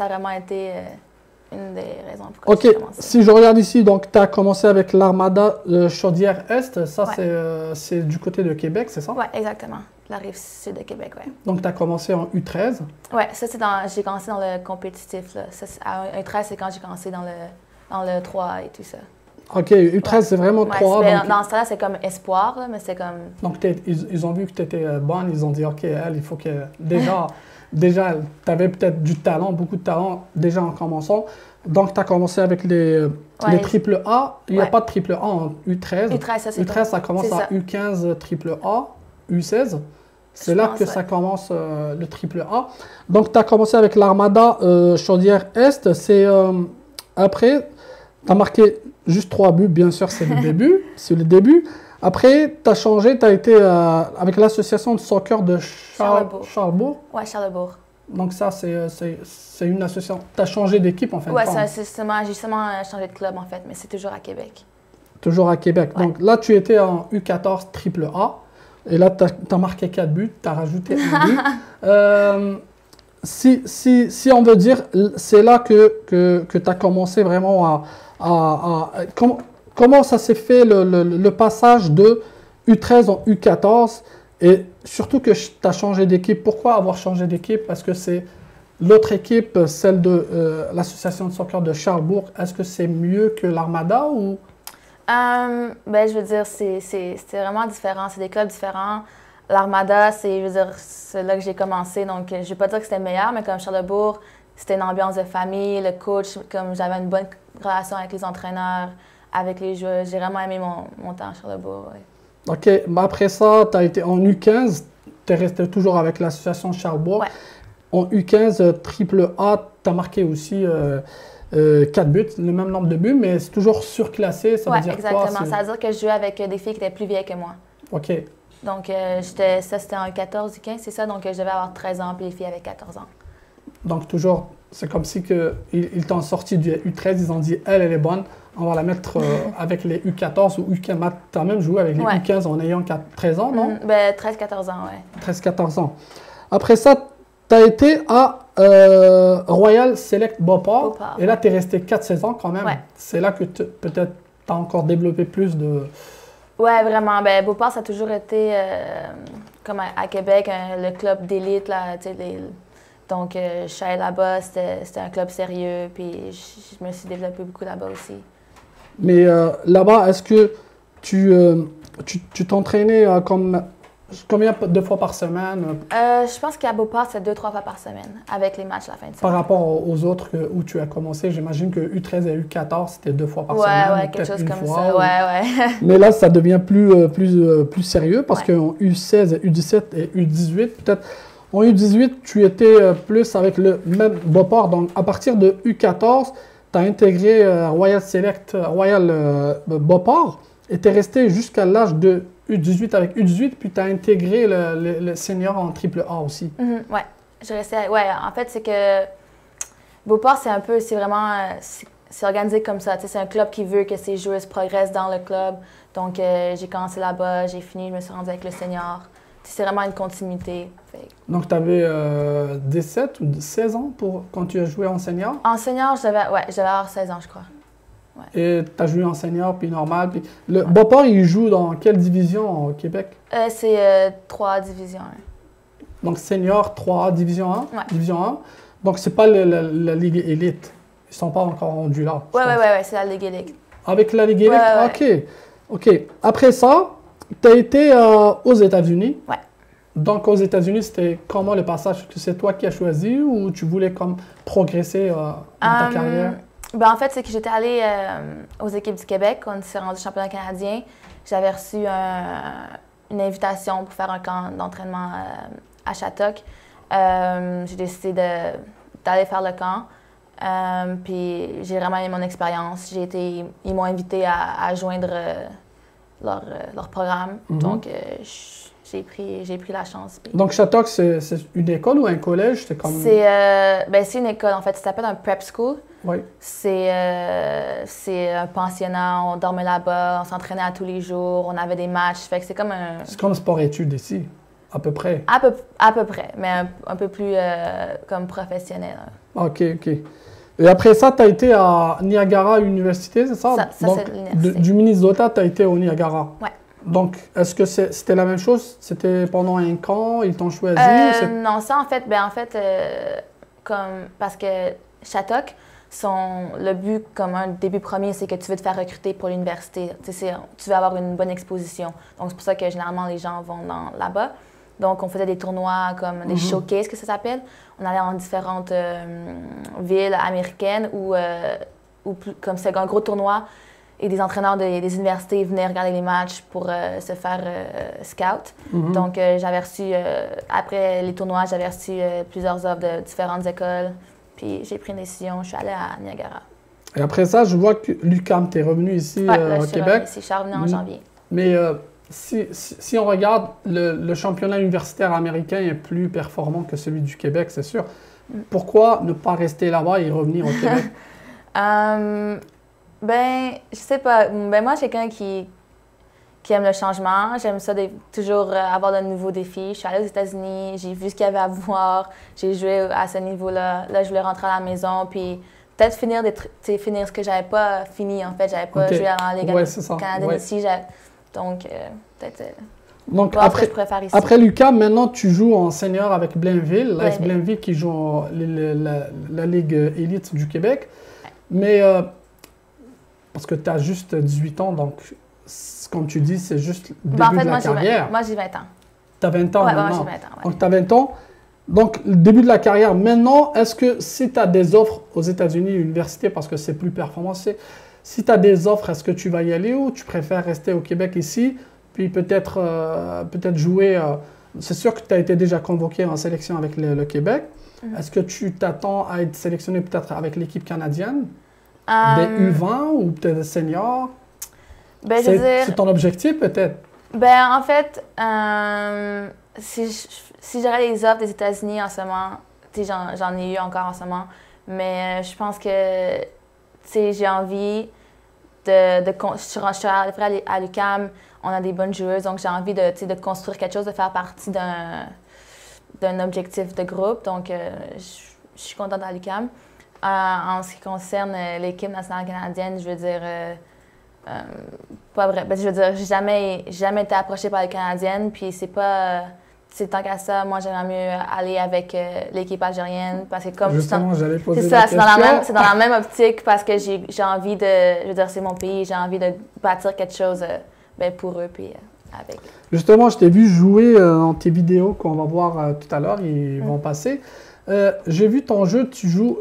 vraiment été une des raisons pourquoi Ok, j'ai commencé. si je regarde ici, donc tu as commencé avec l'Armada Chaudière-Est, ça c'est du côté de Québec, c'est ça? Oui, exactement. La rive sud de Québec, oui. Donc tu as commencé en U13. Oui, ça c'est j'ai commencé dans le compétitif. Là. Ça, à U13, c'est quand j'ai commencé dans le 3 et tout ça. Ok, U13 c'est vraiment 3. Donc... Dans ce temps-là, c'est comme espoir, là, mais c'est comme... Donc ils ont vu que tu étais bonne, ils ont dit ok, elle, il faut que... Déjà tu avais peut-être du talent, beaucoup de talent déjà en commençant. Donc tu as commencé avec les triple A. Il n'y a pas de triple A en U13. U13, ça c'est U13 ça commence à U15 triple A, U16. C'est là que ça commence le triple A. Donc, tu as commencé avec l'Armada Chaudière-Est. C'est après, tu as marqué juste 3 buts, bien sûr, c'est le début. C'est le début. Après, tu as changé, tu as été avec l'association de soccer de Charlebourg. Oui, Charlebourg. Donc, ça, c'est une association. Tu as changé d'équipe, en fait. Oui, j'ai seulement changé de club, en fait, mais c'est toujours à Québec. Toujours à Québec. Ouais. Donc, là, tu étais en U14 triple A. Et là, tu as marqué 4 buts, tu as rajouté un but. Si on veut dire, c'est là que tu as commencé vraiment comment ça s'est fait le passage de U13 en U14 et surtout que tu as changé d'équipe. Pourquoi avoir changé d'équipe? Parce que c'est l'autre équipe, celle de l'association de soccer de Charlebourg. Est-ce que c'est mieux que l'Armada ou... Ben, je veux dire, c'est vraiment différent. C'est des clubs différents. L'Armada, c'est là que j'ai commencé. Donc, je ne vais pas dire que c'était meilleur, mais comme Charlebourg, c'était une ambiance de famille. Le coach, comme j'avais une bonne relation avec les entraîneurs, avec les joueurs. J'ai vraiment aimé mon temps à Charlebourg. Ouais. OK. Mais après ça, tu as été en U15. Tu es resté toujours avec l'association de Charlebourg. Ouais. En U15, triple A, tu as marqué aussi... 4 buts, le même nombre de buts, mais c'est toujours surclassé. Ça veut dire exactement. quoi? Ça veut dire que je jouais avec des filles qui étaient plus vieilles que moi. OK. Donc, ça, c'était en 14 ou 15, c'est ça. Donc, je devais avoir 13 ans, puis les filles avaient 14 ans. Donc, toujours, c'est comme si ils t'ont sorti du U13, ils ont dit, elle est bonne, on va la mettre avec les U14 ou U15. Tu as même joué avec les U15 en ayant 13 ans, non? Ben, 13-14 ans, oui. 13-14 ans. Après ça, tu as été à Royal Select Beauport. Et là, tu es resté 4 saisons quand même. Ouais. C'est là que peut-être tu as encore développé plus de... Oui, vraiment. Ben, Beauport, ça a toujours été, comme à Québec, le club d'élite. Donc, je suis allée là-bas, c'était un club sérieux. Puis, je me suis développée beaucoup là-bas aussi. Mais là-bas, est-ce que tu t'entraînais combien de fois par semaine? Je pense qu'à Beauport, c'est 2-3 fois par semaine, avec les matchs à la fin de semaine. Par rapport aux autres où tu as commencé, j'imagine que U13 et U14, c'était 2 fois par semaine. Ouais, quelque chose comme ça. Ouais. Mais là, ça devient plus sérieux parce qu'en U16, U17 et U18, peut-être en U18, tu étais plus avec le même Beauport. Donc, à partir de U14, tu as intégré Royal Select, Royal Beauport et tu es resté jusqu'à l'âge de U18 avec U18, puis tu as intégré le senior en triple A aussi. Ouais, je restais. Ouais, en fait, c'est que Beauport, c'est vraiment, c'est organisé comme ça. C'est un club qui veut que ses joueuses progressent dans le club. Donc, j'ai commencé là-bas, j'ai fini, je me suis rendue avec le senior. C'est vraiment une continuité. Donc, tu avais 17 ou 16 ans quand tu as joué en senior? En senior, je devais avoir 16 ans, je crois. Ouais. Et tu as joué en senior, puis normal. Puis Beauport, il joue dans quelle division au Québec? C'est 3 divisions. Donc senior 3A, division 1? Ouais. Division 1. Donc c'est pas la Ligue élite. Ils sont pas encore rendus là. Oui, c'est la Ligue élite. Avec la Ligue élite? Ouais. OK. Après ça, tu as été aux États-Unis. Ouais. Donc aux États-Unis, c'était comment le passage? C'est toi qui as choisi ou tu voulais comme progresser dans ta carrière? Ben, en fait, c'est que j'étais allée aux équipes du Québec. On s'est rendu championnat canadien. J'avais reçu une invitation pour faire un camp d'entraînement à Shattuck. J'ai décidé d'aller faire le camp. Puis j'ai vraiment aimé mon expérience. Ils m'ont invité à joindre leur programme. Donc, j'ai pris la chance. Puis... Donc, Shattuck, c'est une école ou un collège? C'est une école, en fait. Ça s'appelle un prep school. Oui. C'est un pensionnat. On dormait là-bas, on s'entraînait à tous les jours, on avait des matchs. Fait que c'est comme un... C'est comme sport-études ici, à peu près. À peu près, mais un peu plus comme professionnel. OK, OK. Et après ça, tu as été à Niagara Université, c'est ça? Ça Donc, c'est l'université. du Minnesota, tu as été au Niagara. Ouais. Donc, est-ce que c'était la même chose? C'était pendant un camp, ils t'ont choisi? Ou Non, ça, en fait, parce que Shattuck, le but comme un début premier, c'est que tu veux te faire recruter pour l'université. Tu veux avoir une bonne exposition. Donc, c'est pour ça que généralement, les gens vont là-bas. Donc, on faisait des tournois comme des showcases, que ça s'appelle. On allait dans différentes villes américaines où comme c'est un gros tournoi, et des entraîneurs des universités venaient regarder les matchs pour se faire scout. Donc, j'avais reçu, après les tournois, j'avais reçu plusieurs offres de différentes écoles. Puis, j'ai pris une décision, je suis allée à Niagara. Et après ça, je vois que l'UQAM, tu es revenu ici au Québec. Je suis revenue en janvier. Mais si on regarde, le championnat universitaire américain est plus performant que celui du Québec, c'est sûr. Pourquoi ne pas rester là-bas et revenir au Québec? Je sais pas. Ben, moi, je suis quelqu'un qui aime le changement. J'aime ça toujours avoir de nouveaux défis. Je suis allée aux États-Unis, j'ai vu ce qu'il y avait à voir. J'ai joué à ce niveau-là. Là, je voulais rentrer à la maison, puis peut-être finir ce que j'avais pas fini, en fait. J'avais pas joué à la Ligue canadienne ici. Donc, peut-être Donc, voir ce que je préfère ici. Après l'UQAM, maintenant, tu joues en senior avec Blainville, l'AS Blainville qui joue la Ligue élite du Québec. Ouais. Mais parce que tu as juste 18 ans, donc, comme tu dis, c'est juste le début de la carrière. Moi, j'ai 20 ans. Tu as 20 ans maintenant? Moi, j'ai 20 ans. Donc, tu as 20 ans. Donc, le début de la carrière. Maintenant, est-ce que si tu as des offres aux États-Unis, l'université, parce que c'est plus performant, si tu as des offres, est-ce que tu vas y aller ou tu préfères rester au Québec ici, puis peut-être jouer... c'est sûr que tu as été déjà convoqué en sélection avec le Québec. Est-ce que tu t'attends à être sélectionné peut-être avec l'équipe canadienne? Des U20 ou peut-être des seniors? Ben, c'est ton objectif peut-être? Ben, en fait, si j'aurais les offres des États-Unis en ce moment, j'en ai eu encore en ce moment, mais je pense que j'ai envie je suis allée à l'UQAM, on a des bonnes joueuses, donc j'ai envie de construire quelque chose, de faire partie d'un objectif de groupe. Donc, je suis contente à l'UQAM. En ce qui concerne l'équipe nationale canadienne, je veux dire, pas vrai. Ben, je veux dire, j'ai jamais été approchée par les Canadiennes, puis c'est pas... tant qu'à ça, moi, j'aimerais mieux aller avec l'équipe algérienne, parce que comme... Justement, j'allais poser la question. C'est dans la même optique, parce que j'ai envie de... Je veux dire, c'est mon pays, j'ai envie de bâtir quelque chose pour eux, puis avec. Justement, je t'ai vu jouer dans tes vidéos qu'on va voir tout à l'heure, ils vont passer. J'ai vu ton jeu, tu joues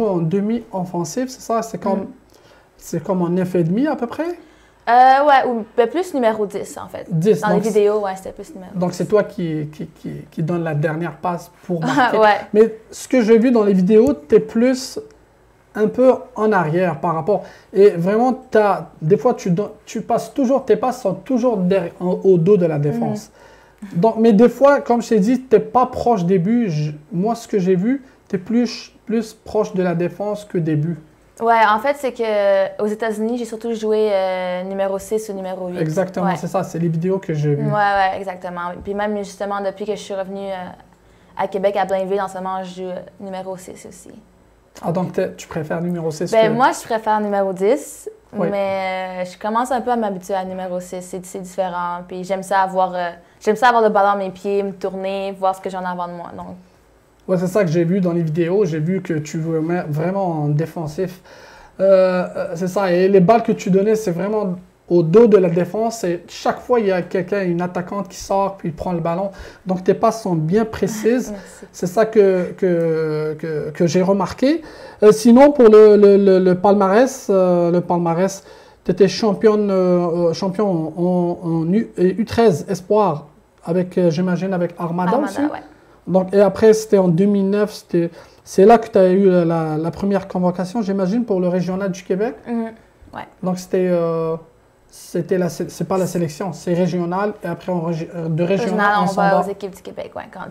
en demi-offensive, c'est ça? C'est comme en 9,5 à peu près? Ouais, ou plus numéro 10 en fait. 10, dans les vidéos, ouais, c'était plus numéro 10. Donc c'est toi qui donne la dernière passe pour marquer. Ouais. Mais ce que j'ai vu dans les vidéos, tu es plus un peu en arrière par rapport. Et vraiment, des fois, tu passes toujours, tes passes sont toujours au dos de la défense. Donc, mais des fois, comme je t'ai dit, tu n'es pas proche des buts. Moi, ce que j'ai vu, tu es plus proche de la défense que des buts. Ouais, en fait, c'est qu'aux États-Unis, j'ai surtout joué numéro 6 ou numéro 8. Exactement, ouais. C'est ça, c'est les vidéos que j'ai vues. Ouais, exactement. Puis même justement, depuis que je suis revenue à Québec, à Blainville, en ce moment, je joue numéro 6 aussi. Ah, donc tu préfères numéro 6? Moi, je préfère numéro 10, oui. Mais je commence un peu à m'habituer à numéro 6. C'est différent. Puis j'aime ça avoir le ballon à mes pieds, me tourner, voir ce que j'en ai avant de moi. Donc. Ouais, c'est ça que j'ai vu dans les vidéos. J'ai vu que tu jouais vraiment en défensif. C'est ça. Et les balles que tu donnais, c'est vraiment au dos de la défense. Et chaque fois, il y a une attaquante qui sort puis prend le ballon. Donc, tes passes sont bien précises. C'est ça que j'ai remarqué. Sinon, pour le palmarès, tu étais champion en U13 Espoir, j'imagine, avec Armada aussi. Ouais. Donc, et après, c'était en 2009, c'est là que tu as eu la première convocation, j'imagine, pour le régional du Québec. Ouais. Donc, c'est pas la sélection, c'est régional, et après, de régional, on va aux équipes du Québec, ouais. Quand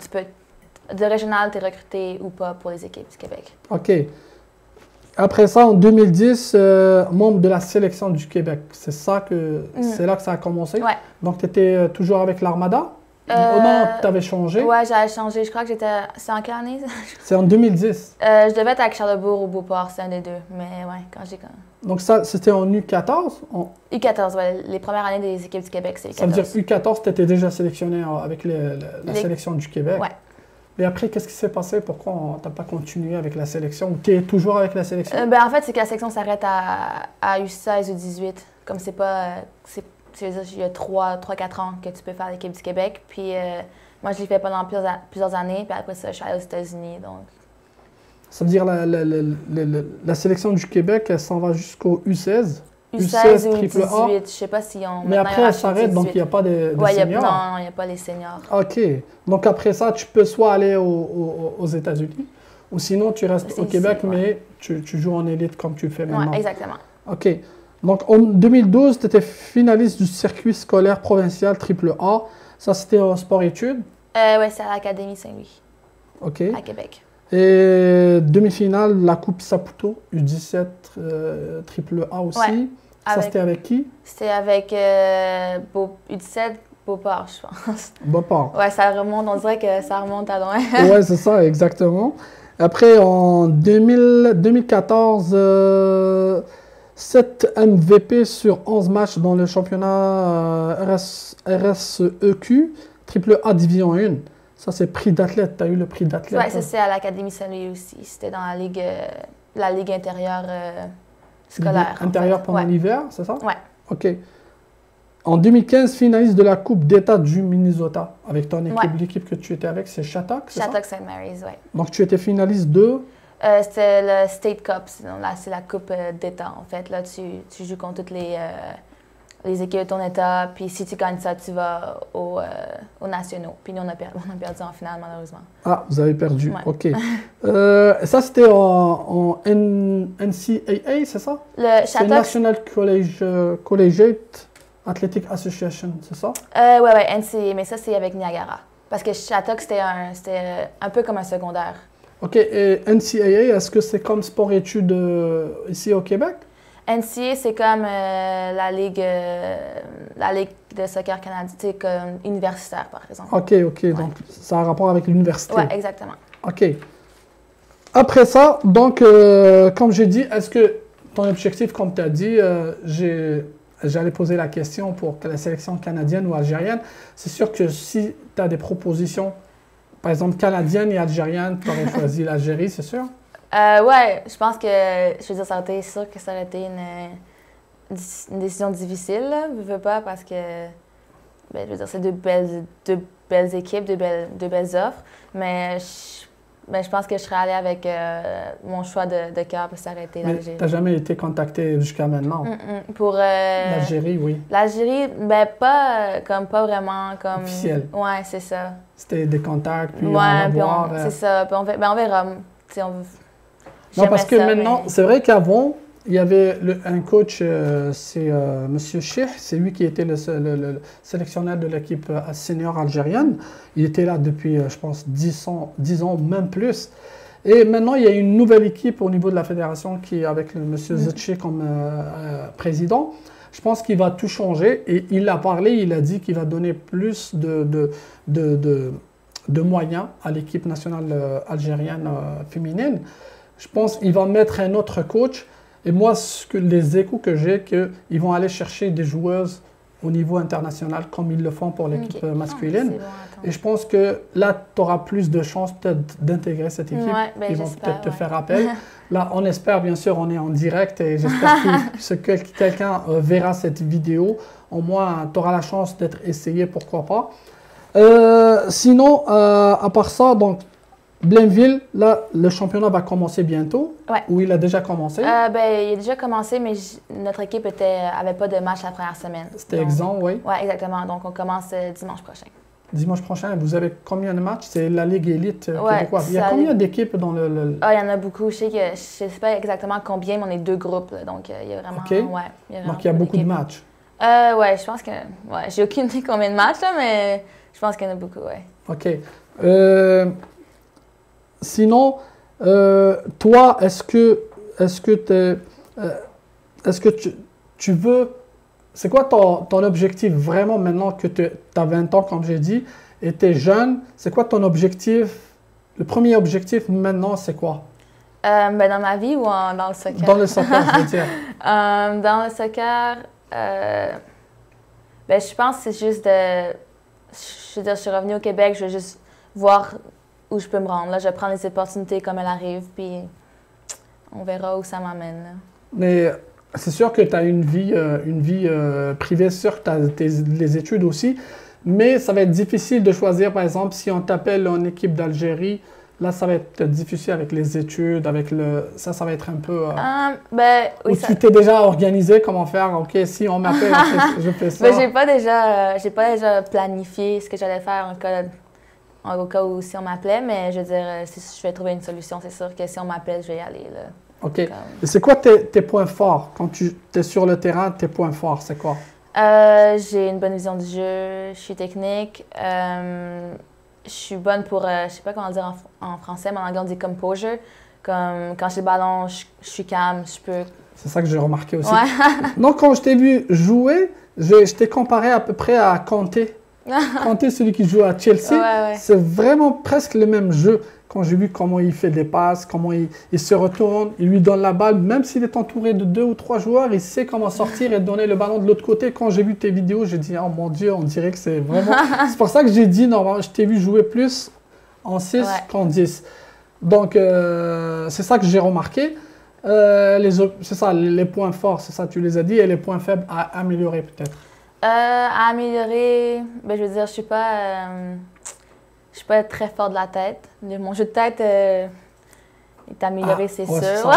de régional, tu es recruté ou pas pour les équipes du Québec. OK. Après ça, en 2010, membre de la sélection du Québec. C'est là que ça a commencé? Ouais. Donc, tu étais toujours avec l'Armada? Non, tu avais changé. Ouais, j'avais changé. Je crois que j'étais... C'est en quelle année? C'est en 2010. Je devais être avec Charlebourg ou Beauport, c'est un des deux. Mais ouais, quand j'ai... Donc ça, c'était en U14? U14, ouais. Les premières années des équipes du Québec, c'est U14. Ça veut dire U14, tu étais déjà sélectionné avec la sélection du Québec? Ouais. Et après, qu'est-ce qui s'est passé? Pourquoi tu n'as pas continué avec la sélection? Ou tu es toujours avec la sélection? En fait, c'est que la sélection s'arrête à U16 ou 18. Comme c'est pas... il y a 3-4 ans que tu peux faire l'équipe du Québec. Puis moi, je l'ai fait pendant plusieurs années. Puis après ça, je suis allée aux États-Unis. Donc... Ça veut dire la sélection du Québec, elle s'en va jusqu'au U16? U16 ou 18, je sais pas si on... Mais après, elle s'arrête, donc il n'y a pas de seniors? Non, il n'y a pas les seniors. OK. Donc après ça, tu peux soit aller aux États-Unis, ou sinon tu restes au Québec, mais tu joues en élite comme tu le fais maintenant. Oui, exactement. OK. Donc en 2012, tu étais finaliste du circuit scolaire provincial AAA. Ça, c'était au sport-études? Oui, c'est à l'Académie Saint-Louis, OK. à Québec. Et demi-finale, la Coupe Saputo, U17 AAA aussi. Ouais. Ça, c'était avec qui? C'était avec U17 Beauport, je pense. Beauport. Ouais, ça remonte, on dirait que ça remonte à loin. Ouais, c'est ça, exactement. Après, en 2014, 7 MVP sur 11 matchs dans le championnat RSEQ, AAA Division 1. Ça, c'est prix d'athlète. Tu as eu le prix d'athlète? Oui, ça, c'est à l'Académie Saint-Louis aussi. C'était dans la ligue intérieure scolaire. Intérieure pendant l'hiver, c'est ça? Oui. OK. En 2015, finaliste de la Coupe d'État du Minnesota avec ton équipe. L'équipe que tu étais avec, c'est Shattuck, c'est ça? Shattuck St. Mary's, oui. Donc, tu étais finaliste de? C'était le State Cup. Là, c'est la Coupe d'État, en fait. Là, tu joues contre toutes les équipes de ton État. Puis si tu gagnes ça, tu vas aux nationaux. Puis nous, on a perdu en finale, malheureusement. Ah, vous avez perdu. Ouais. OK. Ça, c'était en NCAA, c'est ça? Le c'est National Collegiate Athletic Association, c'est ça? Oui, NCAA, mais ça, c'est avec Niagara. Parce que Shattuck, c'était un peu comme un secondaire. OK. Et NCAA, est-ce que c'est comme sport-études ici au Québec? NCAA, c'est comme la ligue de soccer canadienne, c'est comme universitaire, par exemple. OK. Ouais. Donc, ça a un rapport avec l'université. Oui, exactement. OK. Après ça, donc, comme j'ai dit, est-ce que ton objectif, comme tu as dit, j'allais poser la question pour que la sélection canadienne ou algérienne, c'est sûr que si tu as des propositions, par exemple, canadienne et algérienne, tu aurais choisi l'Algérie, c'est sûr? Ouais, je pense que, je veux dire, ça aurait été sûr que ça aurait été une décision difficile, là, je veux pas, parce que, je veux dire, c'est deux belles équipes, deux belles offres, mais je pense que je serais allée avec mon choix de cœur, parce que ça aurait été l'Algérie. Mais tu n'as jamais été contactée jusqu'à maintenant? Pour l'Algérie, oui. L'Algérie, pas vraiment comme... Officiel. Ouais, c'est ça. C'était des contacts, puis on va voir. C'est ça, puis on verra. Non, parce que maintenant, c'est vrai qu'avant, il y avait un coach, c'est M. Cheikh, c'est lui qui était le sélectionneur de l'équipe senior algérienne. Il était là depuis, je pense, 10 ans, même plus. Et maintenant, il y a une nouvelle équipe au niveau de la fédération qui est avec M. Zetché comme président. Je pense qu'il va tout changer. Et il a parlé, il a dit qu'il va donner plus de moyens à l'équipe nationale algérienne féminine. Je pense qu'il va mettre un autre coach. Et moi, les échos que j'ai, qu'ils vont aller chercher des joueuses au niveau international comme ils le font pour l'équipe masculine. Et je pense que là, tu auras plus de chances peut-être d'intégrer cette équipe. Ils vont peut-être te faire appel. Là, on espère, bien sûr, on est en direct et j'espère que quelqu'un verra cette vidéo. Au moins, tu auras la chance d'être essayé, pourquoi pas. Sinon, à part ça, donc, Blainville, là, le championnat va commencer bientôt. Ouais. Ou il a déjà commencé? Il a déjà commencé, mais notre équipe avait pas de match la première semaine. C'était exempt, oui? Oui, exactement. Donc, on commence dimanche prochain. Dimanche prochain, vous avez combien de matchs? C'est la Ligue élite québécoise. Il y a combien d'équipes dans le... il y en a beaucoup. Je sais pas exactement combien, mais on est 2 groupes. Là. Donc, il y a vraiment... OK. Donc, il y a beaucoup de matchs. Oui, je pense que... Ouais, j'ai aucune idée combien de matchs, là, mais je pense qu'il y en a beaucoup, oui. OK. Sinon, toi, est-ce que tu veux... C'est quoi ton objectif vraiment maintenant que tu as 20 ans, comme j'ai dit, et tu es jeune. C'est quoi ton objectif? Le premier objectif maintenant, c'est quoi? Ben, dans ma vie ou dans le soccer? Dans le soccer, je veux dire. Dans le soccer, ben, je pense que c'est juste de... Je veux dire, je suis revenue au Québec, je veux juste voir où je peux me rendre. Là, je prends les opportunités comme elles arrivent, puis on verra où ça m'amène. Mais c'est sûr que tu as une vie privée, c'est sûr que tu as les études aussi, mais ça va être difficile de choisir, par exemple, si on t'appelle en équipe d'Algérie, là, ça va être difficile avec les études, avec le... Ça va être un peu... Ben, oui, tu t'es déjà organisé comment faire? OK, si on m'appelle, je fais ça. Ben, j'ai pas déjà planifié ce que j'allais faire au cas où si on m'appelait, mais je veux dire, je vais trouver une solution. C'est sûr que si on m'appelle, je vais y aller, là. OK. Et c'est quoi tes points forts? Quand tu es sur le terrain, tes points forts, c'est quoi? J'ai une bonne vision du jeu, je suis technique, je suis bonne pour, je sais pas comment dire en français, mais en anglais on dit composure. Comme quand j'ai le ballon, je suis calme, je peux... C'est ça que j'ai remarqué aussi. Ouais. Non, quand je t'ai vu jouer, je t'ai comparé à peu près à Kanté. Kanté, celui qui joue à Chelsea, ouais. C'est vraiment presque le même jeu. Quand j'ai vu comment il fait des passes, comment il se retourne, il lui donne la balle, même s'il est entouré de 2 ou 3 joueurs, il sait comment sortir et donner le ballon de l'autre côté. Quand j'ai vu tes vidéos, j'ai dit, oh mon Dieu, on dirait que c'est vraiment... C'est pour ça que j'ai dit, normalement, je t'ai vu jouer plus en 6 qu'en 10. Donc, c'est ça que j'ai remarqué. C'est ça, les points forts, c'est ça, tu les as dit, et les points faibles à améliorer peut-être. À améliorer, ben, je veux dire, je suis pas très fort de la tête. Mon jeu de tête est amélioré, c'est sûr. Ça, ouais.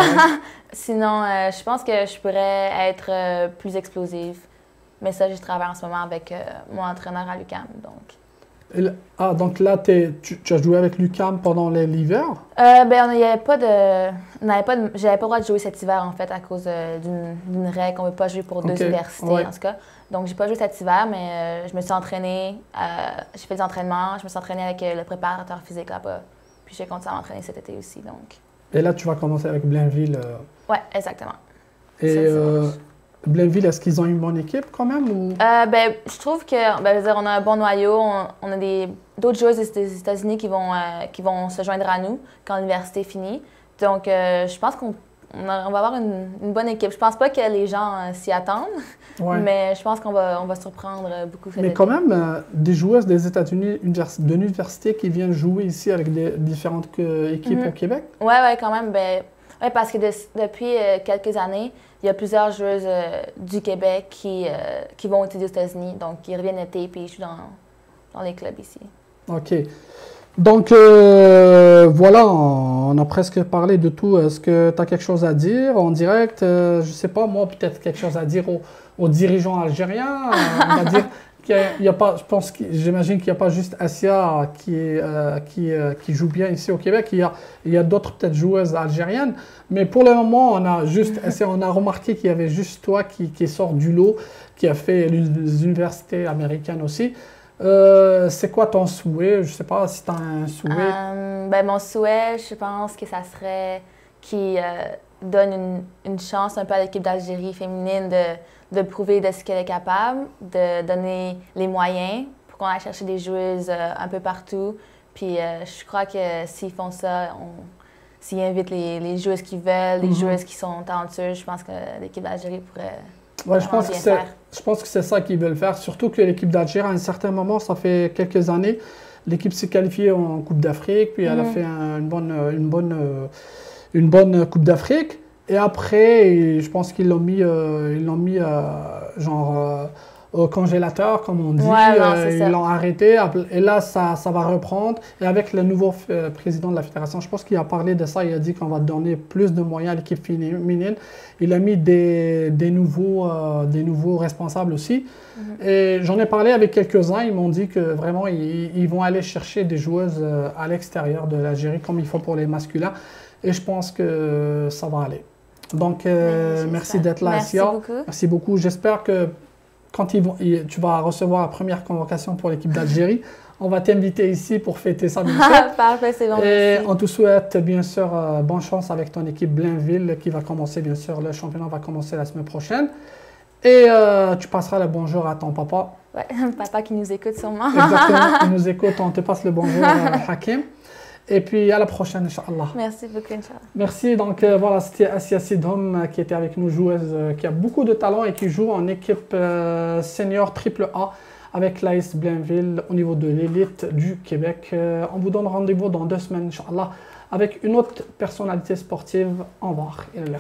Sinon, je pense que je pourrais être plus explosive. Mais ça, je travaille en ce moment avec mon entraîneur à l'UQAM. Donc là, tu as joué avec l'UQAM pendant l'hiver? Ben, j'avais pas le droit de jouer cet hiver, en fait, à cause d'une règle. On ne peut pas jouer pour 2 universités, en tout cas. Donc, j'ai pas joué cet hiver, mais je me suis entraînée. J'ai fait des entraînements. Je me suis entraînée avec le préparateur physique là-bas. Puis, j'ai continué à m'entraîner cet été aussi, donc. Et là, tu vas commencer avec Blainville? Oui, exactement. Et Blainville, est-ce qu'ils ont une bonne équipe quand même? Ou... ben, je trouve que, ben, je veux dire, on a un bon noyau. On a d'autres joueuses des États-Unis qui vont se joindre à nous quand l'université finit. Donc, je pense qu'on va avoir une bonne équipe. Je pense pas que les gens s'y attendent, mais je pense qu'on va surprendre beaucoup. Mais quand même, des joueuses des États-Unis, de l'université qui viennent jouer ici avec des différentes équipes au Québec? Oui, quand même. Ben, parce que depuis quelques années, il y a plusieurs joueuses du Québec qui vont étudier aux États-Unis. Donc, ils reviennent l'été puis je suis dans les clubs ici. OK. Donc, voilà, on a presque parlé de tout. Est-ce que tu as quelque chose à dire en direct? Je ne sais pas, moi, peut-être quelque chose à dire aux dirigeants algériens. On va dire qu'il y a pas, j'imagine qu'il n'y a pas juste Assia qui joue bien ici au Québec. Il y a d'autres peut-être joueuses algériennes. Mais pour le moment, on a remarqué qu'il y avait juste toi qui sort du lot, qui a fait les universités américaines aussi. C'est quoi ton souhait? Je ne sais pas si tu as un souhait. Ben, mon souhait, je pense que ça serait qu'il donne une chance un peu à l'équipe d'Algérie féminine de prouver de ce qu'elle est capable, de donner les moyens pour qu'on aille chercher des joueuses un peu partout. Puis je crois que s'ils font ça, s'ils invitent les joueuses qui veulent, les joueuses qui sont talentueuses, je pense que l'équipe d'Algérie pourrait... Ouais, je pense que c'est ça qu'ils veulent faire, surtout que l'équipe d'Algérie, à un certain moment, ça fait quelques années, l'équipe s'est qualifiée en Coupe d'Afrique, puis elle a fait une bonne Coupe d'Afrique. Et après, je pense qu'ils l'ont mis au congélateur, comme on dit. Ils l'ont arrêté. Et là, ça va reprendre. Et avec le nouveau président de la fédération, je pense qu'il a parlé de ça. Il a dit qu'on va donner plus de moyens à l'équipe féminine. Il a mis des nouveaux responsables aussi. Et j'en ai parlé avec quelques-uns. Ils m'ont dit que vraiment, ils vont aller chercher des joueuses à l'extérieur de l'Algérie, comme il faut pour les masculins. Et je pense que ça va aller. Donc, merci d'être là, Assia. Merci beaucoup. J'espère que quand tu vas recevoir la première convocation pour l'équipe d'Algérie, on va t'inviter ici pour fêter ça, bien sûr. Parfait, c'est bon. Et on te souhaite, bien sûr, bonne chance avec ton équipe Blainville qui va commencer, bien sûr, le championnat va commencer la semaine prochaine. Et tu passeras le bonjour à ton papa. Ouais, papa qui nous écoute sûrement. Exactement, il nous écoute, on te passe le bonjour, Hakim. Et puis à la prochaine, Inch'Allah. Merci beaucoup, Inch'Allah. Merci. Donc voilà, c'était Assia Sidhom qui était avec nous, joueuse qui a beaucoup de talent et qui joue en équipe senior AAA avec l'AS Blainville au niveau de l'élite du Québec. On vous donne rendez-vous dans 2 semaines, Inch'Allah, avec une autre personnalité sportive. Au revoir et le